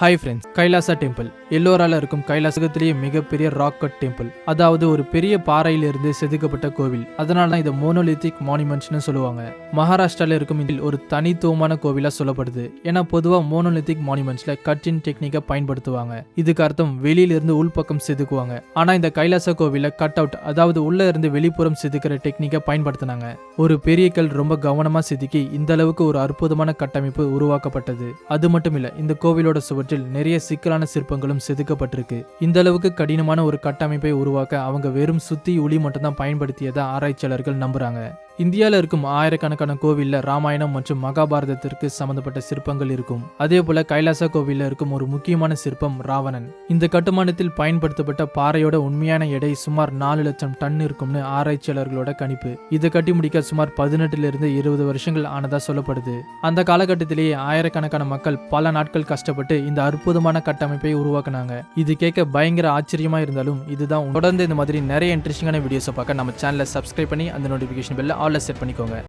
Hi friends, Kailasa temple எல்லோரால இருக்கும் கைலாசகத்திலேயே மிகப்பெரிய rock cut temple. அதாவது ஒரு பெரிய பாறையிலிருந்து செதுக்கப்பட்ட கோவில். அதனால தான் இதை மோனோலித்திக் மானுமெண்ட்ஸ்னு சொல்லுவாங்க. மகாராஷ்டிரால இருக்கும் இதில் ஒரு தனித்துவமான கோவிலா சொல்லப்படுது. ஏன்னா பொதுவாக மோனோலித்திக் மானுமெண்ட்ஸ்ல கட்டிங் டெக்னிக்கை பயன்படுத்துவாங்க. இதுக்கு அர்த்தம் வெளியிலிருந்து உள்பக்கம் செதுக்குவாங்க. ஆனா இந்த கைலாசா கோவில கட் அவுட், அதாவது உள்ள இருந்து வெளிப்புறம் செதுக்கிற டெக்னிக்கை பயன்படுத்தினாங்க. ஒரு பெரிய கல் ரொம்ப கவனமா செதுக்கி இந்த அளவுக்கு ஒரு அற்புதமான கட்டமைப்பு உருவாக்கப்பட்டது. அது மட்டும் இல்ல, இந்த கோவிலோட சுவற்றில் நிறைய சிக்கலான சிற்பங்களும் செதுக்கப்பட்டிருக்கு. இந்த அளவுக்கு கடினமான ஒரு கட்டமைப்பை உருவாக்க அவங்க வெறும் சுத்தி உளி மட்டும் தான் பயன்படுத்தியதா ஆராய்ச்சியாளர்கள் நம்புறாங்க. இந்தியாவில் இருக்கும் ஆயிரக்கணக்கான கோவில்ல ராமாயணம் மற்றும் மகாபாரதத்திற்கு சம்பந்தப்பட்ட சிற்பங்கள் இருக்கும். அதே போல கைலாசா கோவில்ல இருக்கும் ஒரு முக்கியமான சிற்பம் ராவணன். இந்த கட்டுமானத்தில் பயன்படுத்தப்பட்ட பாறையோட உண்மையான எடை சுமார் 4 லட்சம் டன் இருக்கும்னு ஆராய்ச்சியாளர்களோட கணிப்பு. இதை கட்டி முடிக்க சுமார் 18 இருந்து 20 வருஷங்கள் ஆனதா சொல்லப்படுது. அந்த காலகட்டத்திலேயே ஆயிரக்கணக்கான மக்கள் பல நாட்கள் கஷ்டப்பட்டு இந்த அற்புதமான கட்டமைப்பை உருவாக்குனாங்க. இது கேட்க பயங்கர ஆச்சரியமா இருந்தாலும் இதுதான். தொடர்ந்து இந்த மாதிரி நிறைய இன்ட்ரெஸ்டிங்கான வீடியோஸை பார்க்க நம்ம சேனலை சப்ஸ்கிரைப் பண்ணி அந்த நோட்டிபிகேஷன் பெல்ல ஆல்ல செட் பண்ணிக்கோங்க.